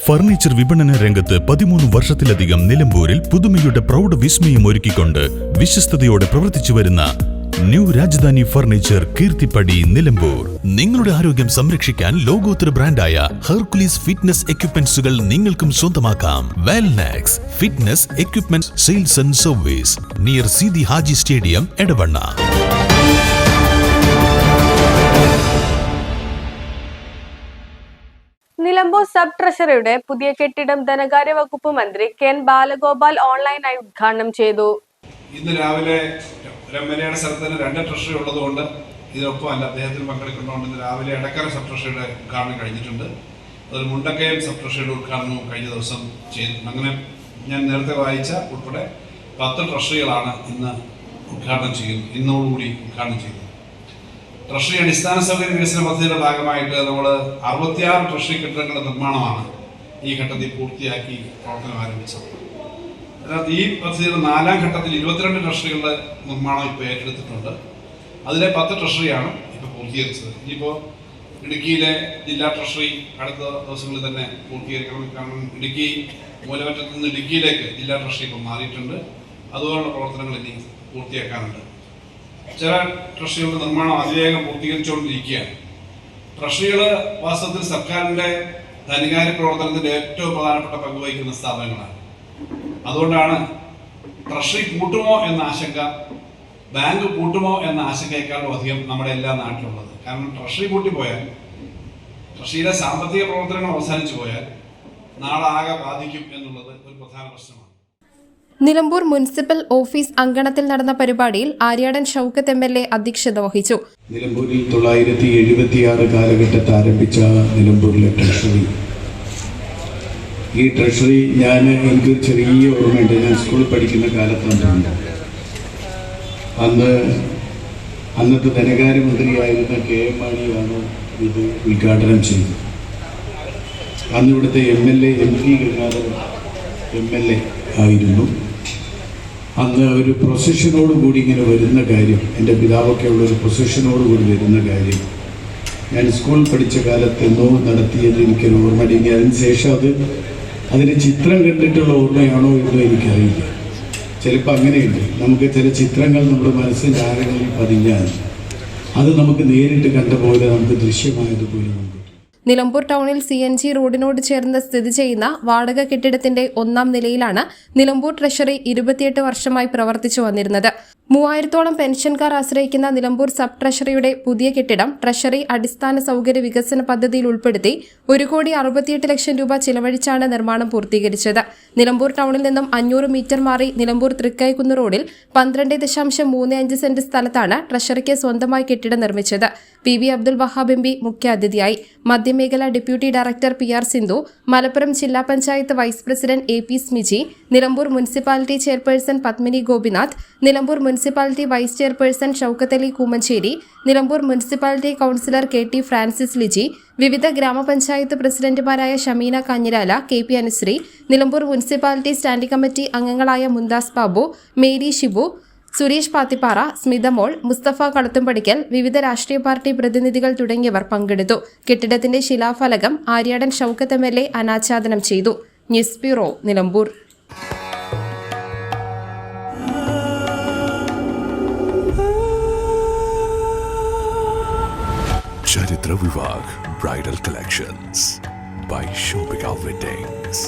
Furniture വിപണന രംഗത്ത് 13 വർഷത്തിലധികം നിലമ്പൂരിൽ പുതുമയുടെ പ്രൗഢ വിസ്മയം ഒരുക്കിക്കൊണ്ട് വിശ്വസ്തയോടെ പ്രവർത്തിച്ചു വരുന്ന ന്യൂ രാജധാനി ഫർണിച്ചർ കീർത്തിപ്പടി നിലമ്പൂർ. നിങ്ങളുടെ ആരോഗ്യം സംരക്ഷിക്കാൻ ലോകോത്തര ബ്രാൻഡായ ഹെർക്കുലീസ് ഫിറ്റ്നസ് എക്യുപ്മെന്റ്സുകൾ നിങ്ങൾക്കും സ്വന്തമാക്കാം. Wellnex fitness equipment sales and service near Seethi Haji stadium, Edavanna. Nilambur sub ട്രഷറിയുടെ പുതിയ കെട്ടിടം ധനകാര്യ വകുപ്പ് മന്ത്രി കെൻ ബാലഗോപാൽ ഓൺലൈനായി ഉദ്ഘാടനം ചെയ്തു. ഇന്ന് രാവിലെ രമനയുടെ സ്ഥലത്ത് തന്നെ 2 ട്രഷറി ഉള്ളതുകൊണ്ട് ഇതിനൊപ്പമല്ല അദ്ദേഹത്തിന് പങ്കെടുക്കുന്നതുകൊണ്ട് ഇന്ന് രാവിലെ എടക്കര സബ് ട്രഷറിയുടെ ഉദ്ഘാടനം കഴിഞ്ഞിട്ടുണ്ട്. അതിൽ മുണ്ടക്കയം സബ് ട്രഷറിയുടെ ഉദ്ഘാടനവും കഴിഞ്ഞ ദിവസം ചെയ്തു. അങ്ങനെ ഞാൻ നേരത്തെ വായിച്ച ഉൾപ്പെടെ 10 ട്രഷറികളാണ് ഇന്ന് ഉദ്ഘാടനം ചെയ്യുന്നത്. ഇന്നോടുകൂടി ഉദ്ഘാടനം ചെയ്തു. ട്രഷറി അടിസ്ഥാന സൗകര്യ വികസന പദ്ധതിയുടെ ഭാഗമായിട്ട് നമ്മൾ 66 ട്രഷറി കെട്ടിടങ്ങളുടെ നിർമ്മാണമാണ് ഈ ഘട്ടത്തിൽ പൂർത്തിയാക്കി പ്രവർത്തനം ആരംഭിച്ചത്. അതിനകത്ത് ഈ പദ്ധതിയുടെ 4ാം ഘട്ടത്തിൽ 22 ട്രഷറികളുടെ നിർമ്മാണം ഇപ്പോൾ ഏറ്റെടുത്തിട്ടുണ്ട്. അതിലെ 10 ട്രഷറിയാണ് ഇപ്പോൾ പൂർത്തീകരിച്ചത്. ഇനിയിപ്പോൾ ഇടുക്കിയിലെ ജില്ലാ ട്രഷറി അടുത്ത ദിവസങ്ങളിൽ തന്നെ പൂർത്തീകരിക്കണം. കാരണം ഇടുക്കി മൂലമറ്റത്ത് നിന്ന് ഇടുക്കിയിലേക്ക് ജില്ലാ ട്രഷറി ഇപ്പോൾ മാറിയിട്ടുണ്ട്. അതുപോലുള്ള പ്രവർത്തനങ്ങൾ ഇനി പൂർത്തിയാക്കാനുണ്ട്. ചില ട്രഷറികളുടെ നിർമ്മാണം അതിവേഗം പൂർത്തീകരിച്ചുകൊണ്ടിരിക്കുകയാണ്. ട്രഷറികൾ വാസ്തവത്തിൽ സർക്കാരിൻ്റെ ധനകാര്യ പ്രവർത്തനത്തിൻ്റെ ഏറ്റവും പ്രധാനപ്പെട്ട പങ്ക് വഹിക്കുന്ന സ്ഥാപനങ്ങളാണ്. അതുകൊണ്ടാണ് ട്രഷറി കൂട്ടുമോ എന്ന ആശങ്ക ബാങ്ക് കൂട്ടുമോ എന്ന ആശങ്കയെക്കാളും അധികം നമ്മുടെ എല്ലാ നാട്ടിലുള്ളത്. കാരണം ട്രഷറി കൂട്ടിപ്പോയാൽ, ട്രഷറിയിലെ സാമ്പത്തിക പ്രവർത്തനങ്ങൾ അവസാനിച്ചു പോയാൽ നാടാകെ ബാധിക്കും എന്നുള്ളത് ഒരു പ്രധാന പ്രശ്നമാണ്. നിലമ്പൂർ മുനിസിപ്പൽ ഓഫീസ് അങ്കണത്തിൽ നടന്ന പരിപാടിയിൽ ആര്യാടൻ ഷൗക്കത്ത് MLA അധ്യക്ഷത വഹിച്ചു. നിലമ്പൂരിൽ 976 കാലഘട്ടത്തിൽ ആരംഭിച്ച നിലമ്പൂരിലെ ട്രഷറി, ഈ ട്രഷറി എനിക്ക് ചെറിയ ഓർമ്മയുണ്ട്. ഞാൻ സ്കൂളിൽ പഠിക്കുന്ന കാലത്താണ്. അന്നത്തെ ധനകാര്യമന്ത്രിയായിരുന്ന KM മാണിയാണ് ഇത് ഉദ്ഘാടനം ചെയ്തത്. അന്ന് ഇവിടുത്തെ MLA MP ഗംഗാധരൻ MLA ആയിരുന്നു. അന്ന് ഒരു പ്രൊസഷനോടുകൂടി ഇങ്ങനെ വരുന്ന കാര്യം, എൻ്റെ പിതാവൊക്കെ ഉള്ളൊരു പ്രൊസഷനോടുകൂടി വരുന്ന കാര്യം ഞാൻ സ്കൂൾ പഠിച്ച കാലത്ത് എന്നോ നടത്തിയത് എനിക്കൊരു ഓർമ്മയില്ലെങ്കിൽ. അതിനുശേഷം അതിൻ്റെ ചിത്രം കണ്ടിട്ടുള്ള ഓർമ്മയാണോ എന്നോ എനിക്കറിയില്ല. ചിലപ്പോൾ അങ്ങനെയുണ്ട്, നമുക്ക് ചില ചിത്രങ്ങൾ നമ്മുടെ മനസ്സിൻ്റെ ആഴങ്ങളിൽ പതിഞ്ഞാൽ അത് നമുക്ക് നേരിട്ട് കണ്ട പോലെ നമുക്ക് ദൃശ്യമായതുപോലെ നമുക്ക്. നിലമ്പൂർ ടൗണിൽ CNG റോഡിനോട് ചേർന്ന് സ്ഥിതി ചെയ്യുന്ന വാടക കെട്ടിടത്തിന്റെ 1ാം നിലയിലാണ് നിലമ്പൂർ ട്രഷറി 28 വർഷമായി പ്രവർത്തിച്ചു വന്നിരുന്നത്. 3000-ഓളം പെൻഷൻകാർ ആശ്രയിക്കുന്ന നിലമ്പൂർ സബ് ട്രഷറിയുടെ പുതിയ കെട്ടിടം ട്രഷറി അടിസ്ഥാന സൗകര്യ വികസന പദ്ധതിയിൽ ഉൾപ്പെടുത്തി 1,68 ലക്ഷം രൂപ ചിലവഴിച്ചാണ് നിർമ്മാണം പൂർത്തീകരിച്ചത്. നിലമ്പൂർ ടൗണിൽ നിന്നും 500 മീറ്റർ മാറി നിലമ്പൂർ തൃക്കൈക്കുന്ന് റോഡിൽ 12.35 സെന്റ് സ്ഥലത്താണ് ട്രഷറിക്ക് സ്വന്തമായി കെട്ടിടം നിർമ്മിച്ചത്. PV അബ്ദുൽ വഹാബ് MP മുഖ്യാതിഥിയായി. മധ്യമേഖല deputy director PR Sindhu, Malappuram ജില്ലാ panchayat vice president AP Smiji, Nilambur municipality chairperson Padmini Gopinath, Nilambur municipality vice chairperson Shoukath Ali Koomancheri, Nilambur municipality councillor KT Francis Liji, വിവിധ ഗ്രാമപഞ്ചായത്ത് പ്രസിഡന്റുമാരായ Shameena Kanhirala, KP Anusree, Nilambur municipality standing committee അംഗങ്ങളായ മുന്താസ് ബാബു, മേരി ഷിബു, സുരേഷ് പാത്തിപ്പാറ, സ്മിതമോൾ, മുസ്തഫ കളത്തുംപടിക്കൽ, വിവിധ രാഷ്ട്രീയ പാർട്ടി പ്രതിനിധികൾ തുടങ്ങിയവർ പങ്കെടുത്തു. കെട്ടിടത്തിന്റെ ശിലാഫലകം ആര്യാടൻ ഷൗക്കത്ത് MLA അനാച്ഛാദനം ചെയ്തു. News bureau, Nilambur. Charithra Vivah bridal collections by Shobhika Weddings.